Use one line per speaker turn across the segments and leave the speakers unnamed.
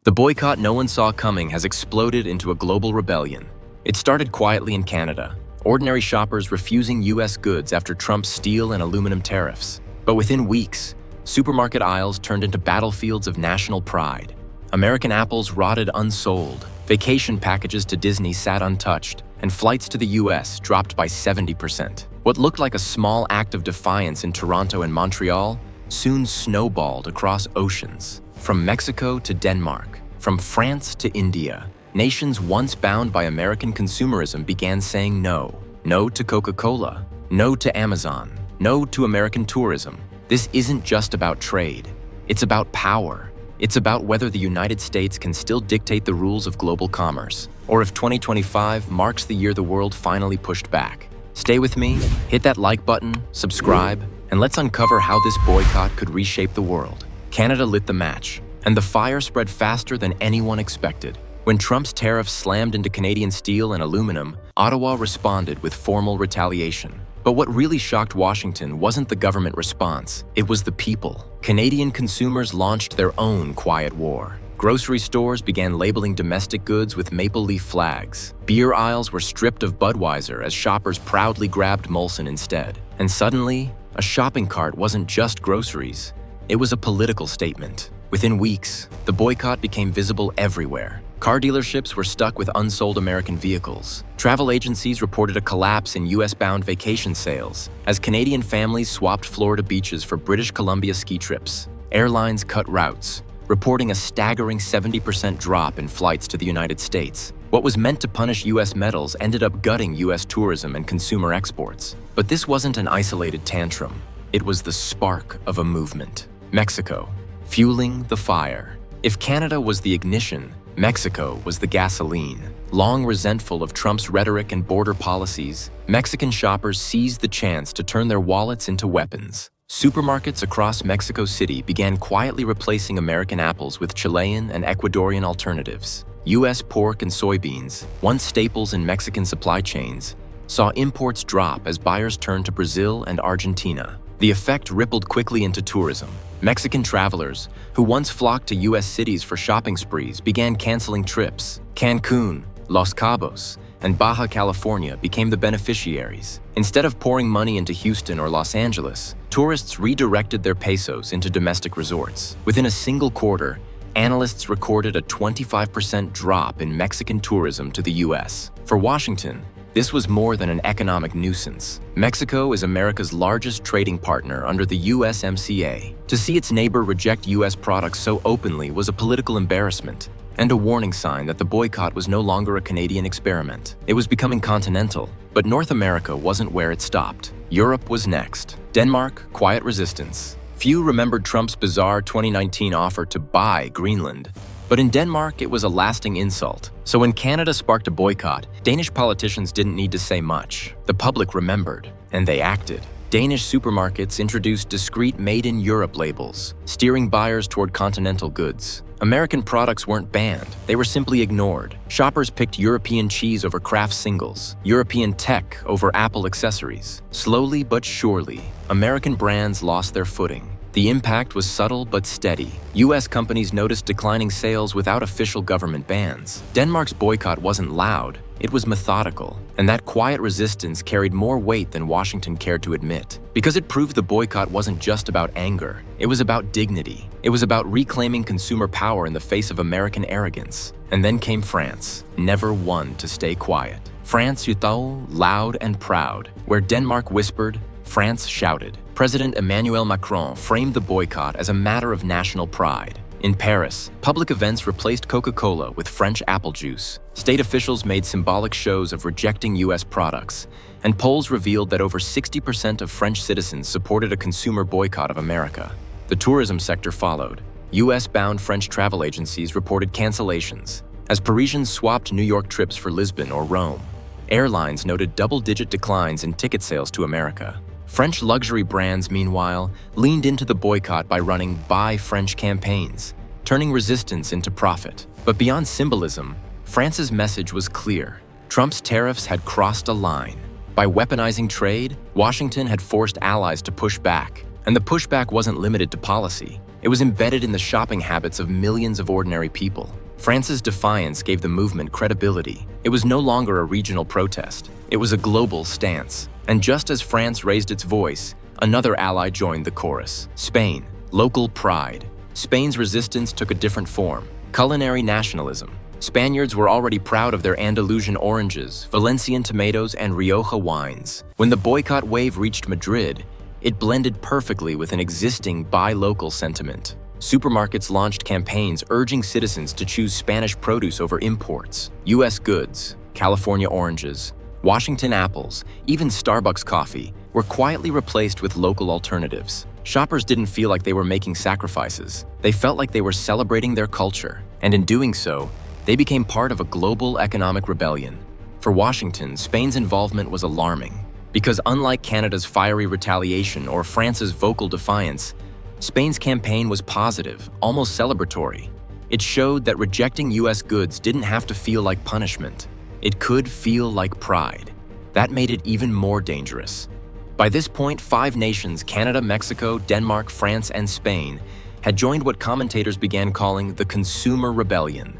The boycott no one saw coming has exploded into a global rebellion. It started quietly in Canada, ordinary shoppers refusing US goods after Trump's steel and aluminum tariffs. But within weeks, supermarket aisles turned into battlefields of national pride. American apples rotted unsold, vacation packages to Disney sat untouched, and flights to the US dropped by 70%. What looked like a small act of defiance in Toronto and Montreal soon snowballed across oceans. From Mexico to Denmark, from France to India, nations once bound by American consumerism began saying no. No to Coca-Cola, no to Amazon, no to American tourism. This isn't just about trade. It's about power. It's about whether the United States can still dictate the rules of global commerce, or if 2025 marks the year the world finally pushed back. Stay with me, hit that like button, subscribe, and let's uncover how this boycott could reshape the world. Canada lit the match, and the fire spread faster than anyone expected. When Trump's tariffs slammed into Canadian steel and aluminum, Ottawa responded with formal retaliation. But what really shocked Washington wasn't the government response, it was the people. Canadian consumers launched their own quiet war. Grocery stores began labeling domestic goods with maple leaf flags. Beer aisles were stripped of Budweiser as shoppers proudly grabbed Molson instead. And suddenly, a shopping cart wasn't just groceries. It was a political statement. Within weeks, the boycott became visible everywhere. Car dealerships were stuck with unsold American vehicles. Travel agencies reported a collapse in US-bound vacation sales as Canadian families swapped Florida beaches for British Columbia ski trips. Airlines cut routes, reporting a staggering 70% drop in flights to the United States. What was meant to punish US metals ended up gutting US tourism and consumer exports. But this wasn't an isolated tantrum. It was the spark of a movement. Mexico, fueling the fire. If Canada was the ignition, Mexico was the gasoline. Long resentful of Trump's rhetoric and border policies, Mexican shoppers seized the chance to turn their wallets into weapons. Supermarkets across Mexico City began quietly replacing American apples with Chilean and Ecuadorian alternatives. US pork and soybeans, once staples in Mexican supply chains, saw imports drop as buyers turned to Brazil and Argentina. The effect rippled quickly into tourism. Mexican travelers, who once flocked to US cities for shopping sprees, began canceling trips. Cancun, Los Cabos, and Baja California became the beneficiaries. Instead of pouring money into Houston or Los Angeles, tourists redirected their pesos into domestic resorts. Within a single quarter, analysts recorded a 25% drop in Mexican tourism to the US. For Washington, this was more than an economic nuisance. Mexico is America's largest trading partner under the USMCA. To see its neighbor reject US products so openly was a political embarrassment and a warning sign that the boycott was no longer a Canadian experiment. It was becoming continental, but North America wasn't where it stopped. Europe was next. Denmark, quiet resistance. Few remembered Trump's bizarre 2019 offer to buy Greenland. But in Denmark, it was a lasting insult. So when Canada sparked a boycott, Danish politicians didn't need to say much. The public remembered, and they acted. Danish supermarkets introduced discreet Made in Europe labels, steering buyers toward continental goods. American products weren't banned, they were simply ignored. Shoppers picked European cheese over Kraft singles, European tech over Apple accessories. Slowly but surely, American brands lost their footing. The impact was subtle but steady. US companies noticed declining sales without official government bans. Denmark's boycott wasn't loud, it was methodical, and that quiet resistance carried more weight than Washington cared to admit. Because it proved the boycott wasn't just about anger, it was about dignity. It was about reclaiming consumer power in the face of American arrogance. And then came France, never one to stay quiet. France hurlait, loud and proud. Where Denmark whispered, France shouted. President Emmanuel Macron framed the boycott as a matter of national pride. In Paris, public events replaced Coca-Cola with French apple juice. State officials made symbolic shows of rejecting US products, and polls revealed that over 60% of French citizens supported a consumer boycott of America. The tourism sector followed. US-bound French travel agencies reported cancellations, as Parisians swapped New York trips for Lisbon or Rome. Airlines noted double-digit declines in ticket sales to America. French luxury brands, meanwhile, leaned into the boycott by running Buy French campaigns, turning resistance into profit. But beyond symbolism, France's message was clear. Trump's tariffs had crossed a line. By weaponizing trade, Washington had forced allies to push back. And the pushback wasn't limited to policy. It was embedded in the shopping habits of millions of ordinary people. France's defiance gave the movement credibility. It was no longer a regional protest. It was a global stance. And just as France raised its voice, another ally joined the chorus: Spain. Local pride. Spain's resistance took a different form: culinary nationalism. Spaniards were already proud of their Andalusian oranges, Valencian tomatoes, and Rioja wines. When the boycott wave reached Madrid, it blended perfectly with an existing buy local sentiment. Supermarkets launched campaigns urging citizens to choose Spanish produce over imports. US goods, California oranges, Washington apples, even Starbucks coffee were quietly replaced with local alternatives. Shoppers didn't feel like they were making sacrifices. They felt like they were celebrating their culture, and in doing so, they became part of a global economic rebellion. For Washington, Spain's involvement was alarming, because unlike Canada's fiery retaliation or France's vocal defiance, Spain's campaign was positive, almost celebratory. It showed that rejecting US goods didn't have to feel like punishment. It could feel like pride. That made it even more dangerous. By this point, 5 nations, Canada, Mexico, Denmark, France, and Spain, had joined what commentators began calling the Consumer Rebellion.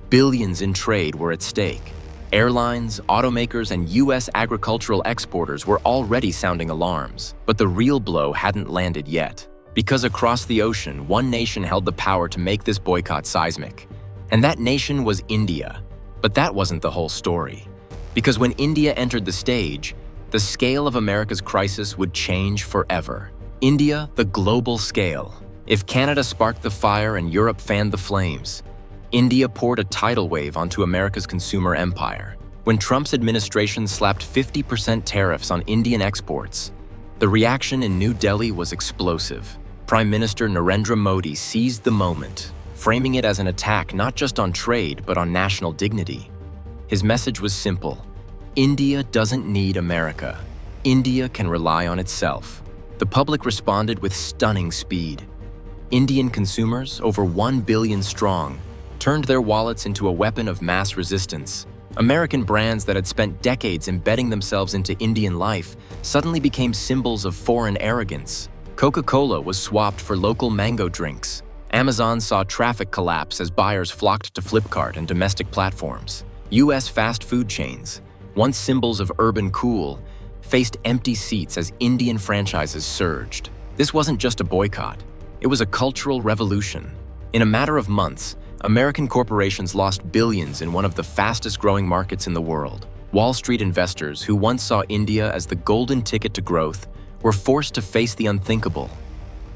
Billions in trade were at stake. Airlines, automakers, and US agricultural exporters were already sounding alarms. But the real blow hadn't landed yet. Because across the ocean, one nation held the power to make this boycott seismic. And that nation was India. But that wasn't the whole story. Because when India entered the stage, the scale of America's crisis would change forever. India, the global scale. If Canada sparked the fire and Europe fanned the flames, India poured a tidal wave onto America's consumer empire. When Trump's administration slapped 50% tariffs on Indian exports, the reaction in New Delhi was explosive. Prime Minister Narendra Modi seized the moment, framing it as an attack not just on trade but on national dignity. His message was simple: India doesn't need America. India can rely on itself. The public responded with stunning speed. Indian consumers, over 1 billion strong, turned their wallets into a weapon of mass resistance. American brands that had spent decades embedding themselves into Indian life suddenly became symbols of foreign arrogance. Coca-Cola was swapped for local mango drinks. Amazon saw traffic collapse as buyers flocked to Flipkart and domestic platforms. US fast food chains, once symbols of urban cool, faced empty seats as Indian franchises surged. This wasn't just a boycott. It was a cultural revolution. In a matter of months, American corporations lost billions in one of the fastest-growing markets in the world. Wall Street investors, who once saw India as the golden ticket to growth, were forced to face the unthinkable.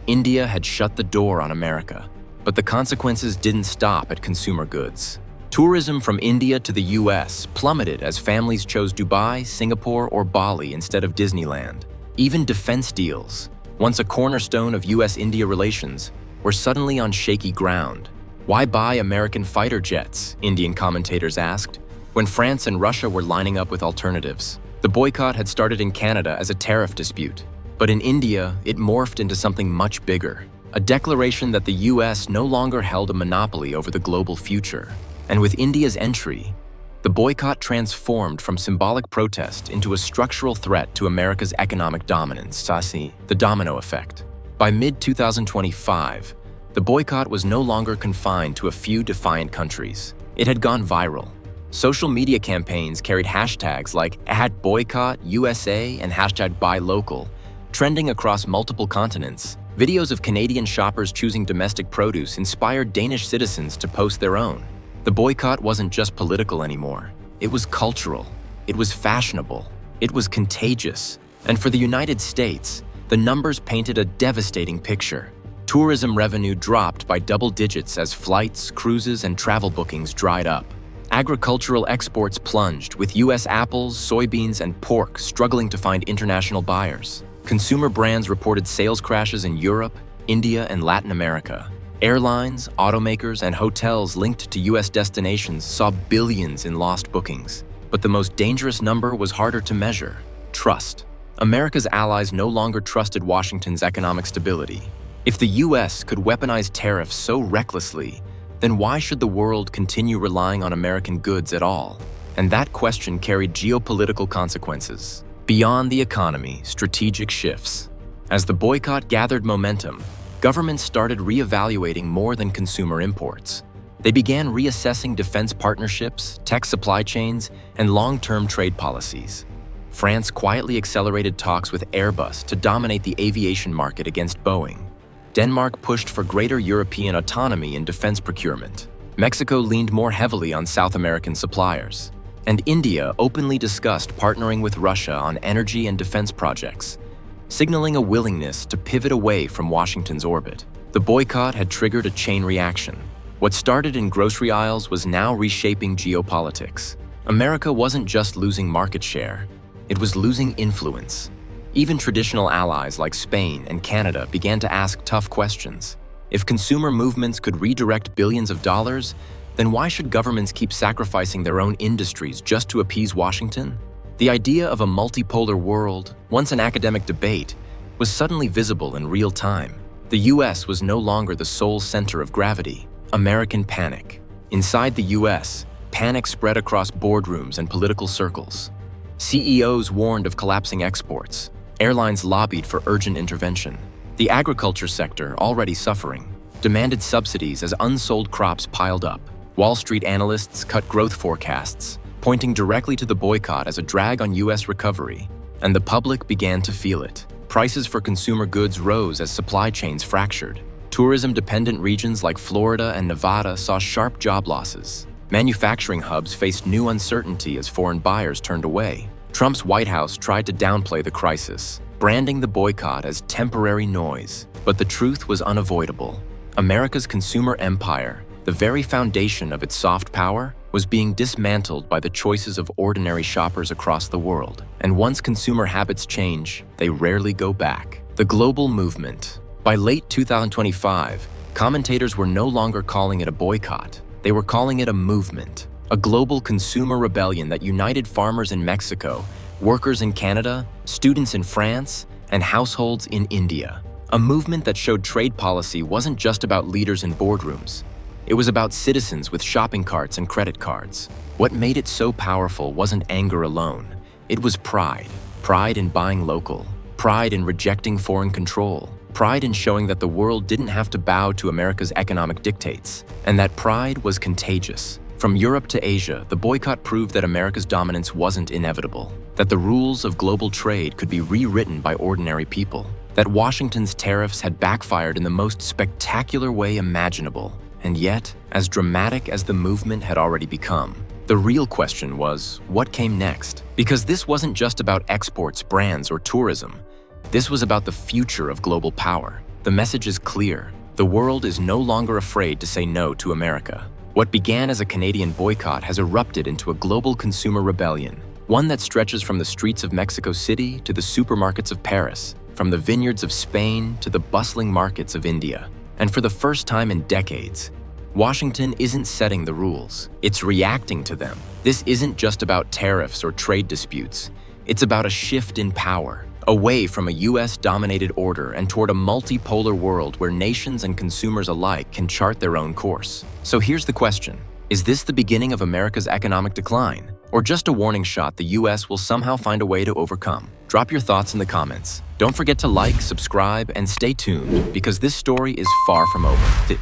India had shut the door on America, but the consequences didn't stop at consumer goods. Tourism from India to the US plummeted as families chose Dubai, Singapore, or Bali instead of Disneyland. Even defense deals, once a cornerstone of US-India relations, were suddenly on shaky ground. Why buy American fighter jets? Indian commentators asked, when France and Russia were lining up with alternatives. The boycott had started in Canada as a tariff dispute, but in India, it morphed into something much bigger, a declaration that the US no longer held a monopoly over the global future. And with India's entry, the boycott transformed from symbolic protest into a structural threat to America's economic dominance, the domino effect. By mid-2025, the boycott was no longer confined to a few defiant countries. It had gone viral. Social media campaigns carried hashtags like #BoycottUSA and #BuyLocal, trending across multiple continents. Videos of Canadian shoppers choosing domestic produce inspired Danish citizens to post their own. The boycott wasn't just political anymore. It was cultural. It was fashionable. It was contagious. And for the United States, the numbers painted a devastating picture. Tourism revenue dropped by double digits as flights, cruises, and travel bookings dried up. Agricultural exports plunged, with US apples, soybeans, and pork struggling to find international buyers. Consumer brands reported sales crashes in Europe, India, and Latin America. Airlines, automakers, and hotels linked to US destinations saw billions in lost bookings. But the most dangerous number was harder to measure: trust. America's allies no longer trusted Washington's economic stability. If the US could weaponize tariffs so recklessly, then why should the world continue relying on American goods at all? And that question carried geopolitical consequences. Beyond the economy, strategic shifts. As the boycott gathered momentum, governments started reevaluating more than consumer imports. They began reassessing defense partnerships, tech supply chains, and long-term trade policies. France quietly accelerated talks with Airbus to dominate the aviation market against Boeing. Denmark pushed for greater European autonomy in defense procurement. Mexico leaned more heavily on South American suppliers. And India openly discussed partnering with Russia on energy and defense projects, signaling a willingness to pivot away from Washington's orbit. The boycott had triggered a chain reaction. What started in grocery aisles was now reshaping geopolitics. America wasn't just losing market share, it was losing influence. Even traditional allies like Spain and Canada began to ask tough questions. If consumer movements could redirect billions of dollars, then why should governments keep sacrificing their own industries just to appease Washington? The idea of a multipolar world, once an academic debate, was suddenly visible in real time. The US was no longer the sole center of gravity. American panic. Inside the US, panic spread across boardrooms and political circles. CEOs warned of collapsing exports. Airlines lobbied for urgent intervention. The agriculture sector, already suffering, demanded subsidies as unsold crops piled up. Wall Street analysts cut growth forecasts, pointing directly to the boycott as a drag on US recovery. And the public began to feel it. Prices for consumer goods rose as supply chains fractured. Tourism-dependent regions like Florida and Nevada saw sharp job losses. Manufacturing hubs faced new uncertainty as foreign buyers turned away. Trump's White House tried to downplay the crisis, branding the boycott as temporary noise. But the truth was unavoidable. America's consumer empire, the very foundation of its soft power, was being dismantled by the choices of ordinary shoppers across the world. And once consumer habits change, they rarely go back. The global movement. By late 2025, commentators were no longer calling it a boycott. They were calling it a movement, a global consumer rebellion that united farmers in Mexico, workers in Canada, students in France, and households in India. A movement that showed trade policy wasn't just about leaders in boardrooms. It was about citizens with shopping carts and credit cards. What made it so powerful wasn't anger alone. It was pride. Pride in buying local. Pride in rejecting foreign control. Pride in showing that the world didn't have to bow to America's economic dictates. And that pride was contagious. From Europe to Asia, the boycott proved that America's dominance wasn't inevitable. That the rules of global trade could be rewritten by ordinary people. That Washington's tariffs had backfired in the most spectacular way imaginable. And yet, as dramatic as the movement had already become, the real question was, what came next? Because this wasn't just about exports, brands, or tourism. This was about the future of global power. The message is clear. The world is no longer afraid to say no to America. What began as a Canadian boycott has erupted into a global consumer rebellion, one that stretches from the streets of Mexico City to the supermarkets of Paris, from the vineyards of Spain to the bustling markets of India. And for the first time in decades, Washington isn't setting the rules, it's reacting to them. This isn't just about tariffs or trade disputes. It's about a shift in power, away from a US-dominated order and toward a multipolar world where nations and consumers alike can chart their own course. So here's the question. Is this the beginning of America's economic decline? Or just a warning shot the US will somehow find a way to overcome? Drop your thoughts in the comments. Don't forget to like, subscribe, and stay tuned because this story is far from over.